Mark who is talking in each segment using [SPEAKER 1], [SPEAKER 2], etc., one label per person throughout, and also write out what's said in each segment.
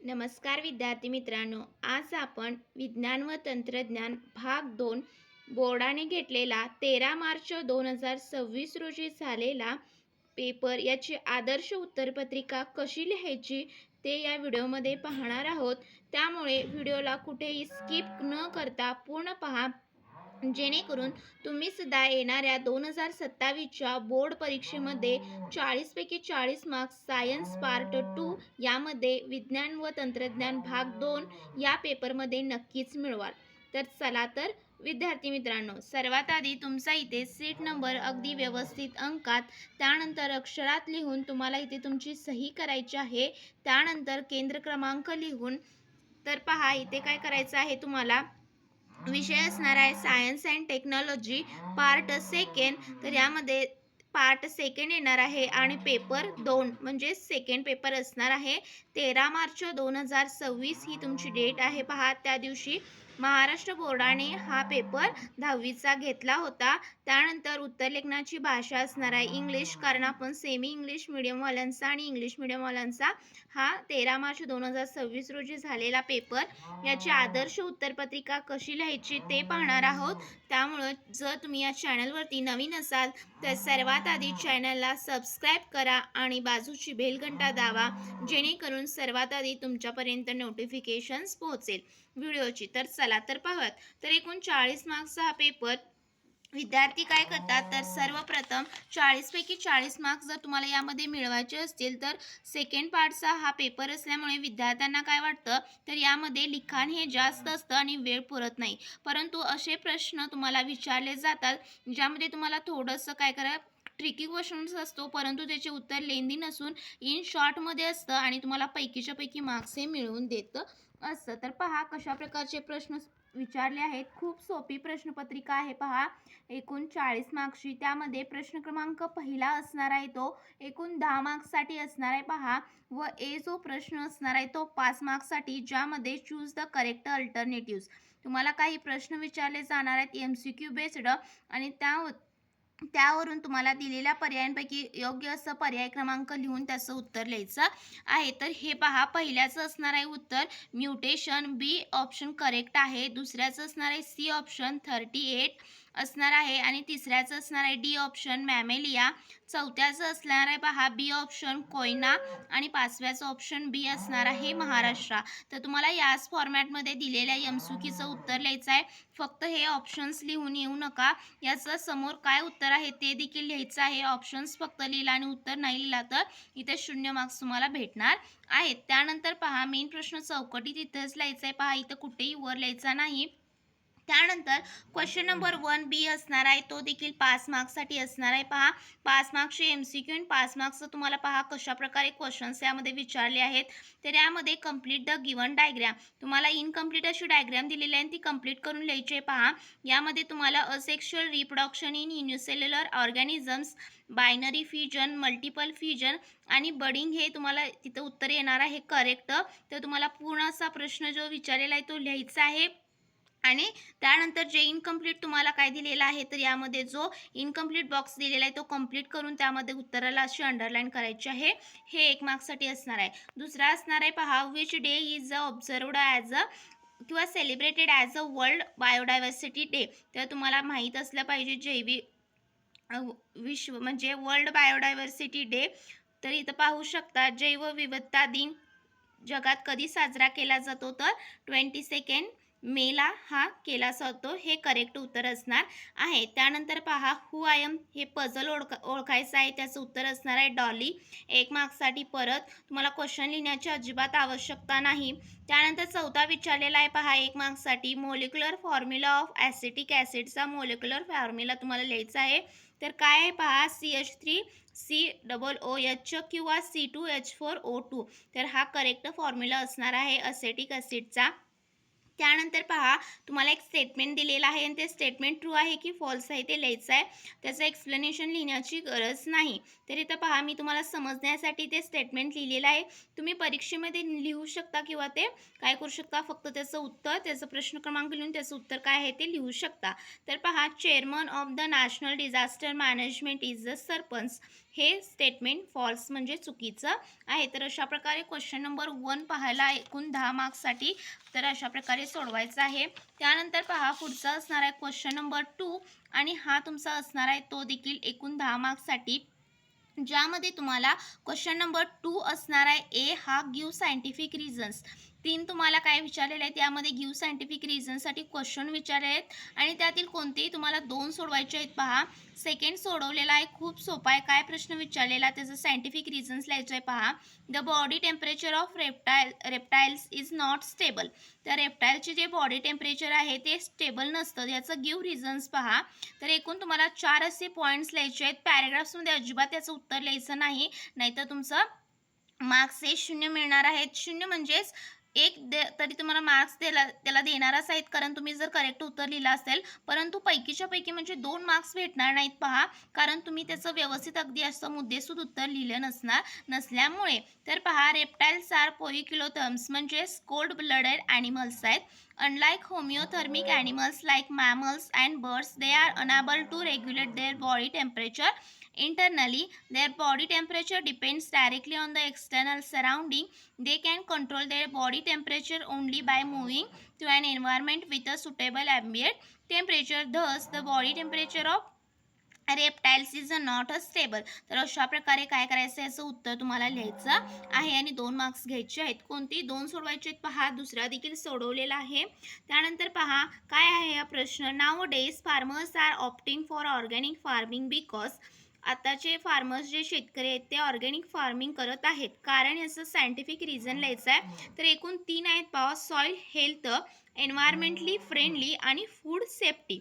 [SPEAKER 1] नमस्कार विद्यार्थी मित्रांनो, आज आपण विज्ञान व तंत्रज्ञान भाग 2 बोर्डाने घेतलेला 13 मार्च 2026 रोजी झालेला पेपर याची आदर्श उत्तरपत्रिका कशी लिहायची ते या व्हिडिओमध्ये पाहणार आहोत. त्यामुळे व्हिडिओला कुठेही स्किप न करता पूर्ण पहा, जेणेकरून तुम्ही सुद्धा येणाऱ्या 2027च्या बोर्ड परीक्षेमध्ये 40 पैकी 40 मार्क्स सायन्स पार्ट 2 यामध्ये विज्ञान व तंत्रज्ञान भाग 2 या पेपरमध्ये नक्कीच मिळवाल. तर चला तर विद्यार्थी मित्रांनो, सर्वात आधी तुमचा इथे सीट नंबर अगदी व्यवस्थित अंकात, त्यानंतर अक्षरात लिहून तुम्हाला इथे तुमची सही करायची आहे. त्यानंतर केंद्र क्रमांक लिहून, तर पहा इथे काय करायचं आहे, तुम्हाला विषय असणार आहे science and technology part second. तर यामध्ये पार्ट सेकंड येणार आहे आणि पेपर 2 म्हणजे सेकंड पेपर असणार आहे. 13 मार्च 2026 ही तुमची डेट आहे. पहा, त्या दिवशी महाराष्ट्र बोर्डाने हा पेपर 10वीचा घेतला होता. त्यानंतर उत्तरलेखनाची भाषा असणार आहे इंग्लिश, कारण आपण सेमी इंग्लिश मिडियमवाल्यांचा आणि इंग्लिश मिडियमवाल्यांचा हा 13 मार्च 2026 रोजी झालेला पेपर याची आदर्श उत्तरपत्रिका कशी लिहायची ते पाहणार आहोत. त्यामुळे जर तुम्ही या चॅनलवरती नवीन असाल तर सर्वात आधी चॅनलला सबस्क्राईब करा आणि बाजूची बेल घंटा दाबा, जेणेकरून सर्वात आधी तुमच्यापर्यंत नोटिफिकेशन्स पोहोचेल व्हिडिओची. तर चला तर पाहूयात. तर एकूण 40 मार्क्सचा हा पेपर विद्यार्थी काय करतात, तर सर्वप्रथम 40 पैकी 40 मार्क्स जर तुम्हाला यामध्ये मिळवायचे असतील तर सेकंड पार्टचा हा पेपर असल्यामुळे विद्यार्थ्यांना काय वाटतं, तर यामध्ये लिखाण हे जास्त असतं आणि वेळ पुरत नाही. परंतु असे प्रश्न तुम्हाला विचारले जातात ज्यामध्ये तुम्हाला थोडंसं काय करा, ट्रिकी क्वेश्चन्स असतो, परंतु त्याचे उत्तर लेंदी नसून इन शॉर्टमध्ये असतं आणि तुम्हाला पैकीच्या पैकी मार्क्स हे मिळवून देतं असतं. तर पहा कशा प्रकारचे प्रश्न विचारले आहेत. खूप सोपी प्रश्नपत्रिका आहे. पहा, एकूण 40 मार्क्सची, त्यामध्ये प्रश्न क्रमांक पहिला असणार आहे तो एकूण 10 मार्क्ससाठी असणार आहे. पहा, व ए जो प्रश्न असणार आहे तो 5 मार्क्ससाठी, ज्यामध्ये चूज द करेक्ट अल्टरनेटिव्स. तुम्हाला काही प्रश्न विचारले जाणार आहेत MCQ बेस्ड आणि त्यावरून तुम्हाला दिलेल्या पर्यायांपैकी योग्य असं पर्याय क्रमांक लिहून त्याचं उत्तर लिहायचं आहे. तर हे पहा, पहिल्याचं असणार आहे उत्तर म्युटेशन, बी ऑप्शन करेक्ट आहे. दुसऱ्याचं असणार आहे सी ऑप्शन 38 असणार आहे आणि तिसऱ्याचं असणार आहे डी ऑप्शन मॅमेलिया. चौथ्याचं असणार आहे पहा बी ऑप्शन कोयना आणि पाचव्याचं ऑप्शन बी असणार आहे महाराष्ट्र. तर तुम्हाला याच फॉर्मॅटमध्ये दिलेल्या MCQचं उत्तर लिहायचं आहे. फक्त हे ऑप्शन्स लिहून येऊ नका, याचं समोर काय उत्तर आहे ते देखील लिहायचं आहे. ऑप्शन्स फक्त लिहिला आणि उत्तर नाही लिहिला तर इथे 0 मार्क्स तुम्हाला भेटणार आहेत. त्यानंतर पहा, मेन प्रश्न चौकटीत इथंच लिहायचं आहे. पहा, इथं कुठेही वर लिहायचा नाही. त्यानंतर क्वेश्चन नंबर 1B असणार आहे, तो देखील 5 मार्क्ससाठी असणार आहे. पहा, 5 मार्क्सचे MCQ आणि 5 मार्क्सचं तुम्हाला पहा कशा प्रकारे क्वेश्चन्स यामध्ये विचारले आहेत. तर यामध्ये कंप्लीट द गिवन डायग्राम, तुम्हाला इनकम्प्लीट अशी डायग्राम दिलेली आहे आणि ती कंप्लीट करून लिहायची आहे. पहा, यामध्ये तुम्हाला asexual reproduction in unicellular organisms, binary fusion, multiple fusion आणि बडिंग हे तुम्हाला तिथं उत्तर येणार आहे करेक्ट. तर तुम्हाला पूर्ण असा प्रश्न जो विचारलेला आहे तो लिहायचा आहे. आणि त्यानंतर जे इनकम्प्लीट तुम्हाला काय दिलेलं आहे, तर यामध्ये जो इनकम्प्लीट बॉक्स दिलेला आहे तो कंप्लीट करून त्यामध्ये उत्तराला अशी अंडरलाईन करायची आहे. हे 1 मार्क्ससाठी असणार आहे. दुसरा असणार आहे पहा, which day is observed as a किंवा celebrated as a world biodiversity day. तर तुम्हाला माहीत असलं पाहिजे विश्व म्हणजे वर्ल्ड बायोडायव्हर्सिटी डे. तर इथं पाहू शकता जैवविविधता दिन जगात कधी साजरा केला जातो, तर 22 मेला हा केला जातो. हे करेक्ट उत्तर असणार आहे. त्यानंतर पहा, हू आय एम हे पझल ओळखायचं आहे, त्याचं उत्तर असणार आहे डॉली. 1 मार्क्ससाठी परत तुम्हाला क्वेश्चन लिहिण्याची अजिबात आवश्यकता नाही. त्यानंतर चौथा विचारलेला आहे पहा 1 मार्क्ससाठी, मोलिक्युलर फॉर्म्युला ऑफ ॲसिटिक ॲसिडचा मोलिक्युलर फॉर्म्युला तुम्हाला लिहायचा आहे. तर काय आहे पहा, CH3COOH किंवा C2H4O2. तर हा करेक्ट फॉर्म्युला असणार आहे ॲसिटिक ॲसिडचा. त्यानंतर पहा, तुम्हाला एक स्टेटमेंट दिलेलं आहे आणि ते स्टेटमेंट ट्रू आहे की फॉल्स आहे ते लिहायचं आहे. त्याचं एक्सप्लेनेशन लिहिण्याची गरज नाही. तर इथं पहा, मी तुम्हाला समजण्यासाठी ते स्टेटमेंट लिहिलेलं आहे. तुम्ही परीक्षेमध्ये लिहू शकता किंवा ते काय करू शकता, फक्त त्याचं उत्तर, त्याचं प्रश्न क्रमांक लिहून त्याचं उत्तर काय आहे ते लिहू शकता. तर पहा, chairman of the national disaster management is the sarpanch. हे स्टेटमेंट फॉल्स म्हणजे चुकीचं आहे. तर अशा प्रकारे क्वेश्चन नंबर 1 पाहायला एकूण 10 मार्क्ससाठी तर अशा प्रकारे सोडवायचा आहे. त्यानंतर पहा पुढचा असणार आहे क्वेश्चन नंबर 2 आणि हा तुमचा असणार आहे तो देखील एकूण 10 मार्क्ससाठी, ज्यामध्ये तुम्हाला क्वेश्चन नंबर 2 असणार आहे ए हा गिव्ह सायंटिफिक रिझन्स. 3 तुम्हाला काय विचारलेले आहेत यामध्ये गिव्ह सायंटिफिक रिझनसाठी क्वेश्चन विचारले आहेत आणि त्यातील कोणतेही तुम्हाला 2 सोडवायचे आहेत. पहा सेकंड सोडवलेला आहे, खूप सोपा आहे. काय प्रश्न विचारलेला त्याचं सायंटिफिक रिझन्स लिहायचं आहे. पहा the body temperature of reptiles is not stable. तर रेप्टाइलचे जे बॉडी टेम्परेचर आहे ते स्टेबल नसतं, याचं गिव्ह रिझन्स पहा. तर एकूण तुम्हाला 4 असे पॉईंट्स लिहायचे आहेत. पॅरेग्राफ्समध्ये अजिबात याचं उत्तर लिहायचं नाही, नाहीतर तुमचं मार्क्स हे 0 मिळणार आहेत. 0 म्हणजेच तरी तुम्हाला मार्क्स त्याला देणारच आहेत, कारण तुम्ही जर करेक्ट उत्तर लिहिलं असेल. परंतु पैकीच्या पैकी म्हणजे 2 मार्क्स भेटणार नाहीत पहा, कारण तुम्ही त्याचं व्यवस्थित अगदी असं मुद्देसूद उत्तर लिहिलं नसल्यामुळे. तर पहा रेप्टाइल्स आर पोइकिलोथर्म्स म्हणजेच कोल्ड ब्लडेड ॲनिमल्स आहेत. Unlike homeothermic animals like mammals and birds, they are unable to regulate their body temperature internally. Their body temperature depends directly on the external surrounding. They can control their body temperature only by moving to an environment with a suitable ambient temperature. Thus the body temperature of reptiles is not a stable. तर अशा प्रकारे काय करायचं याचं उत्तर तुम्हाला लिहायचं आहे आणि 2 मार्क्स घ्यायचे आहेत. कोणती 2 सोडवायचे आहेत पहा, दुसरा देखील सोडवलेला आहे. त्यानंतर पहा काय आहे हा प्रश्न. Nowadays farmers are opting for organic farming because. आताचे फार्मर्स जे शेतकरी आहेत ते ऑर्गॅनिक फार्मिंग करत आहेत, कारण याचं सायंटिफिक रिझन लिहायचं आहे. तर एकूण 3 आहेत पहा, सॉइल हेल्थ, एन्व्हायरमेंटली फ्रेंडली आणि फूड सेफ्टी.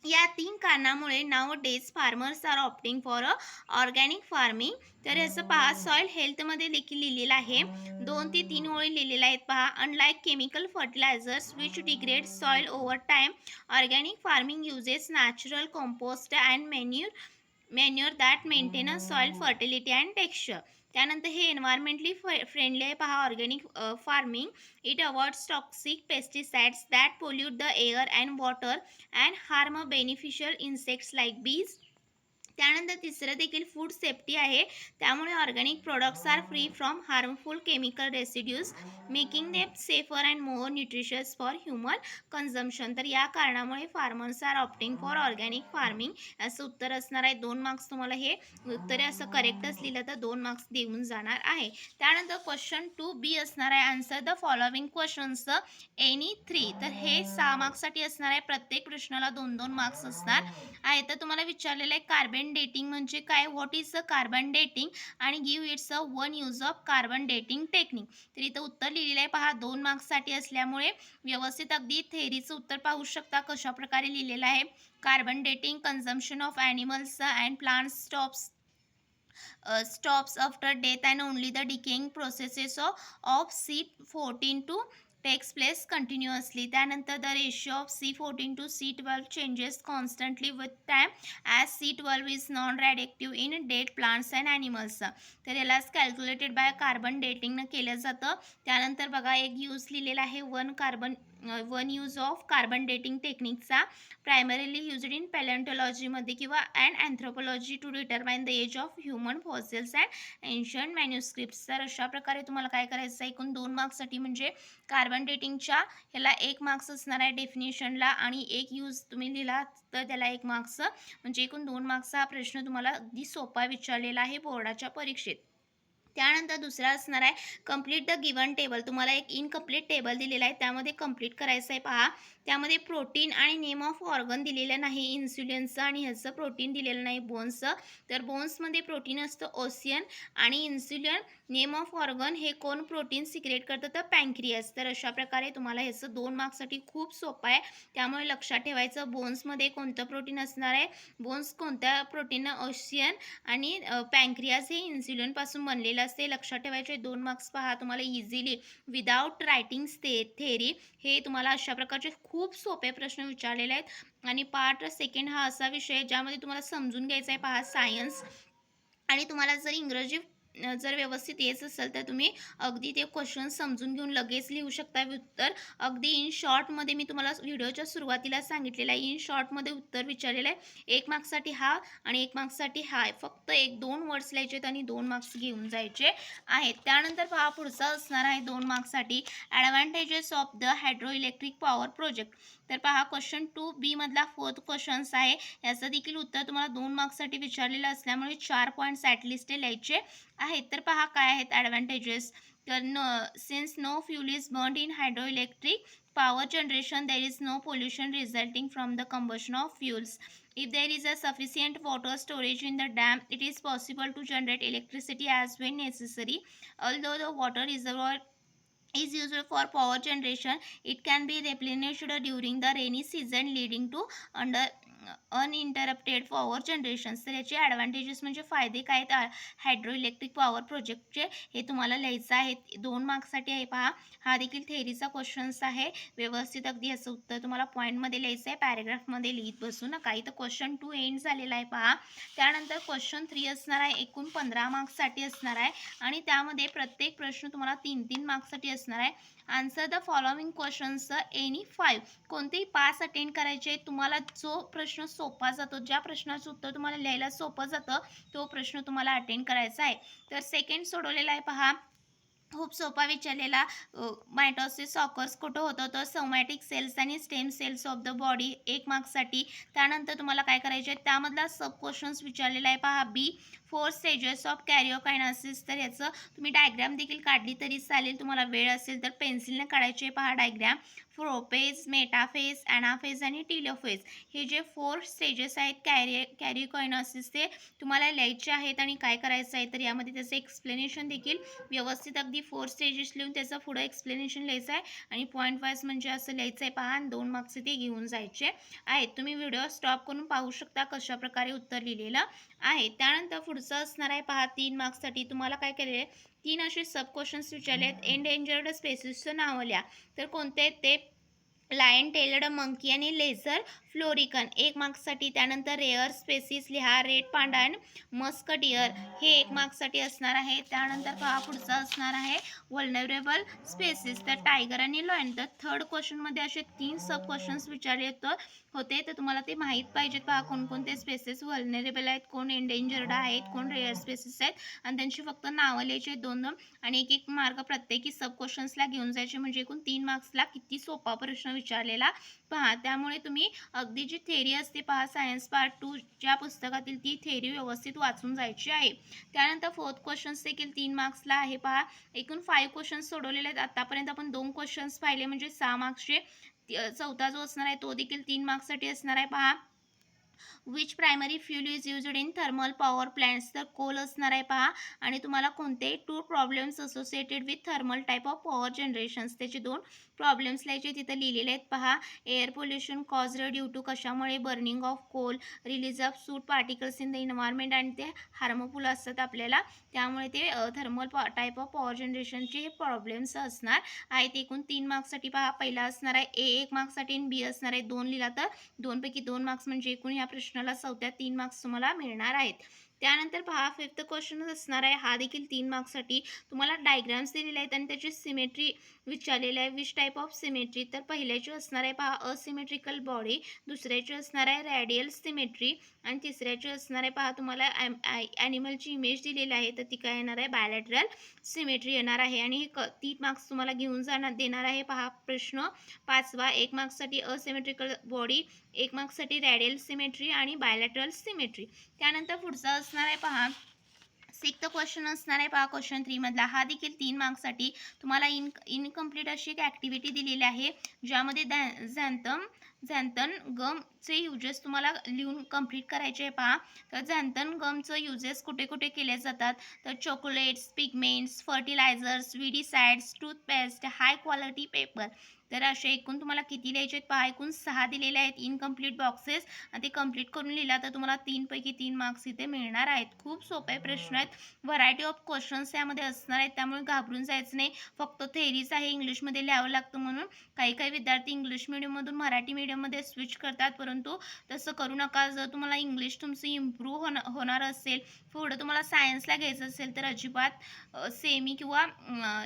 [SPEAKER 1] या 3 कारणामुळे nowadays farmers are opting for a organic farming. तर याचं पहा सॉइल हेल्थमध्ये देखील लिहिलेलं आहे. 2 ते 3 ओळी लिहिलेल्या आहेत पहा. Unlike chemical fertilisers which degrade soil over time, organic farming uses natural compost and manure that maintain a soil fertility and texture. त्यानंतर हे एन्व्हायरमेंटली फ्रेंडली आहे पहा organic farming. It avoids toxic pesticides that pollute the air and water and harm beneficial insects like bees. त्यानंतर तिसरं देखील food safety आहे, त्यामुळे organic products are free from harmful chemical residues making them safer and more nutritious for human consumption. तर या कारणामुळे farmers are opting for organic farming असं उत्तर असणार आहे. 2 मार्क्स तुम्हाला हे उत्तर असं करेक्टच लिहिलं तर 2 मार्क्स देऊन जाणार आहे. त्यानंतर क्वेश्चन 2B असणार आहे, answer the following questions any 3. तर हे 6 मार्क्ससाठी असणार आहे. प्रत्येक प्रश्नाला 2-2 मार्क्स असणार आहे. तर तुम्हाला विचारलेलं आहे कार्बन डेटिंग म्हणजे काय, what is a carbon dating आणि give its a one use of carbon dating technique. तर इथं उत्तर लिहिलेलं आहे पहा, 2 मार्क्ससाठी असल्यामुळे व्यवस्थित अगदी थेअरीचं उत्तर पाहू शकता कशा प्रकारे लिहिलेलं आहे. Carbon dating consumption of animals and plants stops after death and only the decaying processes of C14 takes place continuously. त्यानंतर the ratio of C14 to C12 changes constantly with time as C12 is non-reactive in dead plants and animals. तर यालाच calculated by carbon डेटिंगनं केलं जातं. त्यानंतर बघा एक use लिहिलेला आहे one use of carbon dating टेक्निकचा, प्रायमरीली युज्ड इन पॅलेंटॉलॉजीमध्ये किंवा and anthropology to determine the age of human fossils and ancient manuscripts. तर अशा प्रकारे तुम्हाला काय करायचं आहे, एकूण 2 मार्क्ससाठी म्हणजे कार्बन डेटिंगच्या ह्याला 1 मार्क्स असणार आहे डेफिनेशनला आणि 1 यूज तुम्ही लिहिला तर त्याला 1 मार्क्स, म्हणजे एकूण 2 मार्क्सचा हा प्रश्न तुम्हाला अगदी सोपा विचारलेला आहे बोर्डाच्या परीक्षेत. त्यानंतर दुसरा असणार आहे कंप्लीट द गिवन टेबल. तुम्हाला एक इनकम्प्लीट टेबल दिलेला आहे, त्यामध्ये कंप्लीट करायचं आहे पहा. त्यामध्ये प्रोटीन आणि नेम ऑफ ऑर्गन दिलेलं नाही इन्सुलिनचं आणि ह्याचं प्रोटीन दिलेलं नाही बोन्सचं. तर बोन्समध्ये प्रोटीन असतं ओसियन आणि इन्सुलिन नेम ऑफ ऑर्गन हे कोण प्रोटीन सिक्रेट करतं तर पँक्रियास. तर अशा प्रकारे तुम्हाला ह्याचं 2 मार्क्ससाठी खूप सोपं आहे, त्यामुळे लक्षात ठेवायचं बोन्समध्ये कोणतं प्रोटीन असणार आहे, बोन्स कोणत्या प्रोटीन ओसियन आणि पँक्रियास हे इन्सुलिनपासून बनलेलं असते. लक्षात ठेवायचे 2 मार्क्स पहा तुम्हाला इझिली विदाउट रायटिंग थेअरी. हे तुम्हाला अशा प्रकारचे खूप सोपे प्रश्न विचारलेले आहेत आणि पार्ट सेकंड हा असा विषय ज्यामध्ये तुम्हाला समजून घ्यायचा आहे पहा सायन्स. आणि तुम्हाला जर इंग्रजी जर व्यवस्थित येत असेल तर तुम्ही अगदी ते क्वेश्चन समजून घेऊन लगेच लिहू शकता उत्तर. अगदी इन शॉर्टमध्ये मी तुम्हाला व्हिडिओच्या सुरुवातीला सांगितलेलं आहे, इन शॉर्टमध्ये उत्तर विचारलेलं आहे. 1 मार्क्ससाठी हा आणि 1 मार्क्ससाठी हा आहे. फक्त 1-2 वर्ड्स लिहायचे आहेत आणि 2 मार्क्स घेऊन जायचे आहेत. त्यानंतर पहा पुढचा असणार आहे 2 मार्क्ससाठी advantages of the hydro electric power project. तर पहा क्वेश्चन 2B मधला 4th क्वेश्चन्स आहे. याचं देखील उत्तर तुम्हाला 2 मार्क्ससाठी विचारलेलं असल्यामुळे 4 पॉईंट्स ॲटलिस्ट लिहायचे आहेत. तर पहा काय आहेत ॲडव्हांटेजेस. तर since no fuel is burned in hydroelectric power generation, there is no pollution resulting from the combustion of fuels. If there is a sufficient water storage in the dam, it is possible to generate electricity as when necessary. Although the water reservoir is used for power generation, it can be replenished during the rainy season, leading to uninterrupted power generations. तर याचे ॲडव्हांटेजेस म्हणजे फायदे काय आहेत hydro electric power प्रोजेक्टचे, हे तुम्हाला लिहायचं आहे. 2 मार्क्ससाठी आहे पहा. हा देखील थेअरीचा क्वेश्चन्स आहे. व्यवस्थित अगदी याचं उत्तर तुम्हाला पॉईंटमध्ये लिहायचं आहे, पॅरेग्राफमध्ये लिहित बसू नका. इथं क्वेश्चन 2 एंड झालेला आहे पहा. त्यानंतर क्वेश्चन 3 असणार आहे. एकूण 15 मार्क्ससाठी असणार आहे आणि त्यामध्ये प्रत्येक प्रश्न तुम्हाला 3-3 मार्क्ससाठी असणार आहे. Answer the following questions any 5. कोणतेही 5 अटेंड करायचे. तुम्हाला जो प्रश्न सोपा जातो, ज्या प्रश्नाचं उत्तर तुम्हाला लिहायला सोपं जातं, तो प्रश्न तुम्हाला अटेंड करायचा आहे. तर सेकंड सोडवलेला आहे पहा. खूप सोपा विचारलेला. मायटोसिस ऑकर्स कुठं होतं, तर सोमॅटिक सेल्स आणि stem cells of the body, 1 मार्क्ससाठी. त्यानंतर तुम्हाला काय करायचे आहे, त्यामधला सब क्वेश्चन्स विचारलेला आहे पहा. बी 4 स्टेजेस ऑफ कॅरिओकायनासिस. तर याचं तुम्ही डायग्राम देखील काढली तरी चालेल, तुम्हाला वेळ असेल तर पेन्सिलने काढायचे पहा डायग्राम. प्रोफेज, मेटाफेज, ॲनाफेज आणि टिलोफेज, हे जे 4 स्टेजेस आहेत कॅरिओकायनासिस, ते तुम्हाला लिहायचे आहेत आणि काय करायचं आहे, तर यामध्ये त्याचं एक्सप्लेनेशन देखील व्यवस्थित अगदी 4 स्टेजेस लिहून त्याचं पुढं एक्सप्लेनेशन लिहायचं आहे आणि पॉईंट वाईज म्हणजे असं लिहायचं आहे पहा. आणि 2 मार्क्स ते घेऊन जायचे आहेत. तुम्ही व्हिडिओ स्टॉप करून पाहू शकता कशाप्रकारे उत्तर लिहिलेलं आहे. त्यानंतर पुढचं असणार आहे पहा. 3 मार्क्ससाठी तुम्हाला काय केलेलं आहे, 3 असे सब क्वेश्चन्स विचारले आहेत. एंडेंजर्ड स्पेसिसचं नाव लिहा. तर कोणते आहेत ते, लायन टेल्ड मंकी आणि लेझर फ्लोरिकन, 1 मार्क्ससाठी. त्यानंतर रेअर स्पेसिस लिहा. रेड पांडा आणि मस्क डिअर, हे 1 मार्क्ससाठी असणार आहे. त्यानंतर पहा पुढचा असणार आहे व्हल्नरेबल स्पेसिस, तर टायगर आणि लॉयन. तर थर्ड क्वेश्चनमध्ये असे 3 सब क्वेश्चन्स विचारले होते. तर तुम्हाला ते माहीत पाहिजेत पहा, कोणकोणते स्पेसिस व्हल्नरेबल आहेत, कोण एंडेंजर्ड आहेत, कोण रेअर स्पेसिस आहेत, आणि त्यांची फक्त नावं लिहायची 2-2 आणि 1-1 मार्क प्रत्येकी सब क्वेश्चन्सला घेऊन जायचे. म्हणजे एकूण 3 मार्क्सला किती सोपा प्रश्न विचारलेला पहा. त्यामुळे तुम्ही अगदी जी थेअरी असते पहा, सायन्स पार्ट 2 ज्या पुस्तकातील, ती थेअरी व्यवस्थित वाचून जायची आहे. त्यानंतर 4th क्वेश्चन्स देखील 3 मार्क्सला आहे पहा. एकूण 5 क्वेश्चन्स सोडवलेले आहेत. आतापर्यंत आपण 2 क्वेश्चन्स पाहिले म्हणजे 6 मार्क्सचे. चौथा जो असणार आहे तो देखील 3 मार्क्ससाठी असणार आहे पहा. Which primary fuel is used in thermal power plants, तर कोल असणार आहे पहा. आणि तुम्हाला कोणते 2 problems associated with thermal type of power generations, त्याचे 2 प्रॉब्लेम्स लिहायचे, तिथं लिहिलेले आहेत पहा. Air pollution caused due to कशामुळे, burning of coal, release of soot particles in the environment, आणि ते हार्मफुल असतात आपल्याला, त्यामुळे ते थर्मल टाईप ऑफ पॉवर जनरेशनचे हे प्रॉब्लेम्स असणार आहेत. एकूण 3 मार्क्ससाठी पहा. पहिला असणार आहे ए 1 मार्क्ससाठी आणि बी असणार आहे 2 लिहिला तर 2 पैकी 2 मार्क्स, म्हणजे एकूण या प्रश्नाला चौथ्या 3 मार्क्स तुम्हाला मिळणार आहेत. त्यानंतर पहा 5th क्वेश्चन असणार आहे. हा देखील 3 मार्क्ससाठी. तुम्हाला डायग्राम्स दिलेले आहेत आणि त्याची सिमेट्री विचारलेलं आहे. विच टाईप ऑफ सिमेट्री, तर पहिल्याची असणार आहे पहा असिमेट्रिकल बॉडी, दुसऱ्याची असणार आहे रॅडियल सिमेट्री, आणि तिसऱ्याची असणार आहे पहा तुम्हाला ॲनिमलची इमेज दिलेली आहे, तर ती काय येणार आहे, बायलॅटरल सिमेट्री येणार आहे. आणि हे 3 मार्क्स तुम्हाला घेऊन देणार आहे पहा. प्रश्न 5वा 1 मार्क्ससाठी असिमेट्रिकल बॉडी, 1 मार्क्ससाठी रॅडियल सिमेट्री आणि बायलॅटरल सिमेट्री. त्यानंतर पुढचा असणार आहे पहा 6th क्वेश्चन असणार आहे पहा क्वेश्चन 3 मधला. हा देखील 3 मार्क्ससाठी. तुम्हाला इनकम्प्लीट अशी एक ॲक्टिव्हिटी दिलेली आहे, ज्यामध्ये झॅन्थन गमचे युजेस तुम्हाला लिहून कंप्लीट करायचे आहे पहा. तर झॅन्थन गमचं युजेस कुठे कुठे केले जातात, तर chocolates, pigments, fertilizers, weedicides, toothpaste, high quality paper. तर असे एकूण तुम्हाला किती लिहायचे आहेत पहा, एकूण 6 दिलेले आहेत इनकम्प्लीट बॉक्सेस आणि ते कंप्लीट करून लिहिला तर तुम्हाला 3 पैकी 3 मार्क्स इथे मिळणार आहेत. खूप सोपे प्रश्न आहेत. व्हरायटी ऑफ क्वेश्चन्स यामध्ये असणार आहेत, त्यामुळे घाबरून जायचं नाही. फक्त थेरीज आहे, इंग्लिशमध्ये लिहावं लागतं म्हणून काही काही विद्यार्थी इंग्लिश मीडियममधून मराठी मीडियममध्ये स्विच करतात, परंतु तसं करू नका. जर तुम्हाला इंग्लिश तुमचं इम्प्रूव्ह होणार असेल, पुढं तुम्हाला सायन्सला घ्यायचं असेल तर अजिबात सेमी किंवा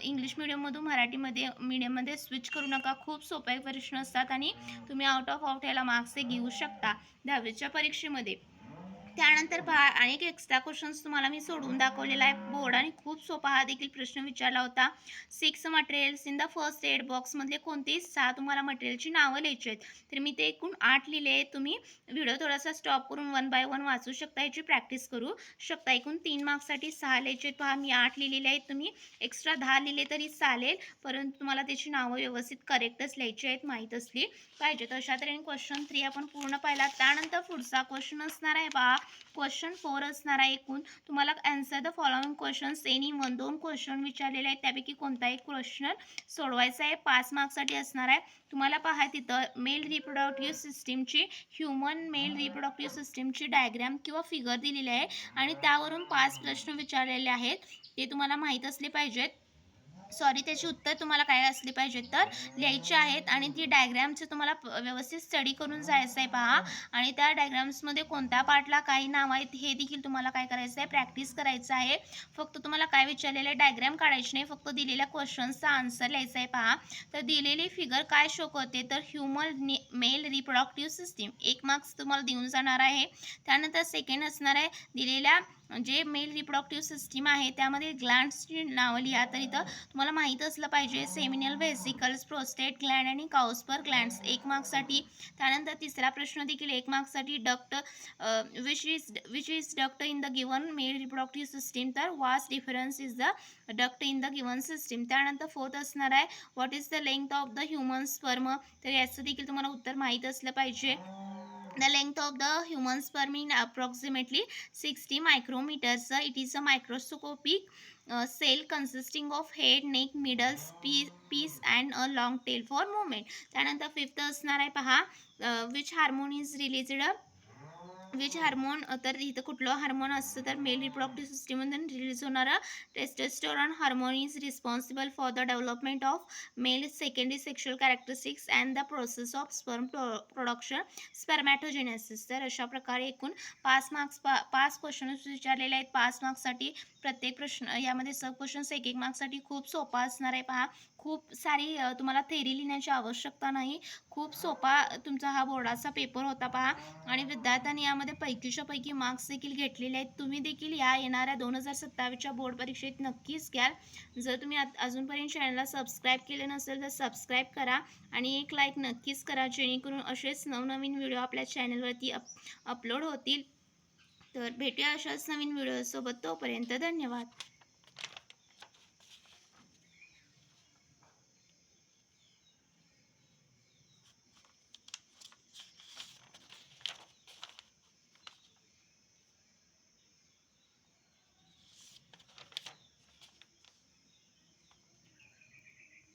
[SPEAKER 1] इंग्लिश मीडियममधून मराठीमध्ये मीडियममध्ये स्विच करू नका. खूप सोपे प्रश्न असतात आणि तुम्ही आउट ऑफ आउट याला मार्क्स घेऊ शकता 10वीच्या परीक्षेमध्ये. त्यानंतर पहा, अनेक एक्स्ट्रा क्वेश्चन्स तुम्हाला मी सोडून दाखवलेला आहे बोर्डाने. खूप सोपा हा देखील प्रश्न विचारला होता. 6 materials in the first aid बॉक्समधले कोणतेही 6 तुम्हाला मटेरियलची नावं लिहायची आहेत. तर मी ते एकूण 8 लिहिले आहेत. तुम्ही व्हिडिओ थोडासा स्टॉप करून 1 बाय 1 वाचू शकता, याची प्रॅक्टिस करू शकता. एकूण 3 मार्क्ससाठी 6 लिहायचे आहेत. पहा, मी 8 लिहिलेले आहेत. तुम्ही एक्स्ट्रा 10 लिहिले तरी चालेल, परंतु तुम्हाला त्याची नावं व्यवस्थित करेक्टच लिहायची आहेत, माहीत असली पाहिजेत. अशा तऱ्हेने क्वेश्चन 3 आपण पूर्ण पाहिला. त्यानंतर पुढचा क्वेश्चन असणार आहे पहा, क्वेश्चन 4 असणार आहे. एकूण तुम्हाला answer the following questions any 1-2 question विचारलेले आहेत, त्यापैकी कोणता एक क्वेश्चन सोडवायचा आहे. 5 मार्क्ससाठी असणार आहे. तुम्हाला पहा, तिथं मेल रिप्रोडक्टिव्ह सिस्टीमची ह्युमन मेल रिप्रोडक्टिव्ह सिस्टीमची डायग्राम किंवा फिगर दिलेली आहे आणि त्यावरून 5 प्रश्न विचारलेले आहेत. ते तुम्हाला माहीत असले पाहिजेत. त्याची उत्तर तुम्हाला काय असली पाहिजे तर लिहायची आहेत आणि ती डायग्रामचं तुम्हाला व्यवस्थित स्टडी करून जायचं आहे पहा. आणि त्या डायग्राम्समध्ये कोणत्या पार्टला काही नाव आहेत हे देखील तुम्हाला काय करायचं आहे, प्रॅक्टिस करायचं आहे. फक्त तुम्हाला काय विचारलेलं आहे, डायग्राम काढायची नाही, फक्त दिलेल्या क्वेश्चन्सचा आन्सर लिहायचा आहे पहा. तर दिलेली फिगर काय शो करते तर human mail reproductive system, 1 marks तुम्हाला देऊन जाणार आहे. त्यानंतर सेकंड असणार आहे, दिलेल्या जे मेल रिप्रोडक्टिव्ह सिस्टीम आहे त्यामध्ये ग्लँड्सची नावं लिहा. तर इथं तुम्हाला माहीत असलं पाहिजे, सेमिनल व्हेसिकल्स, प्रोस्टेट ग्लँड आणि काउस्पर ग्लँड्स 1 मार्क्ससाठी. त्यानंतर तिसरा प्रश्न देखील 1 मार्क्ससाठी, duct which is duct in the given male reproductive system, तर vas deferens is the duct in the given system. त्यानंतर फोर्थ असणार आहे, what is the length of the human sperm, तर याचं देखील तुम्हाला उत्तर माहीत असलं पाहिजे. The length of the human sperm in approximately 60 micrometers. It is a microscopic cell consisting of head, neck, middle piece and a long tail for movement. त्यानंतर fifth असणार आहे पहा, which hormone is released, which hormone, तर इथं कुठलं hormone असतं तर male reproductive सिस्टीममधून रिलीज होणारा testosterone hormone is responsible for the development of male secondary sexual characteristics and the process of sperm production, spermatogenesis. तर अशा प्रकारे एकूण 5 क्वेश्चन्स विचारलेले आहेत 5 मार्क्ससाठी. प्रत्येक प्रश्न यामध्ये सब क्वेश्चन्स 1-1 मार्क्ससाठी. खूप सोपा असणार आहे पहा. खूप सारी तुम्हाला थेरी लिहिण्याची आवश्यकता नाही. खूप सोपा तुमचा हा बोर्डाचा पेपर होता पहा. आणि विद्यार्थ्यांनी यामध्ये पैकीच्या पैकी मार्क्स देखील घेतलेले आहेत. तुम्ही देखील या येणाऱ्या 2027च्या बोर्ड परीक्षेत नक्कीच घ्याल. जर तुम्ही अजूनपर्यंत चॅनलला सबस्क्राईब केले नसेल तर सबस्क्राईब करा आणि एक लाईक नक्कीच करा, जेणेकरून असेच नवनवीन व्हिडिओ आपल्या चॅनलवरती अपलोड होतील. तर भेटूया अशाच नवीन व्हिडिओसोबत. तोपर्यंत धन्यवाद.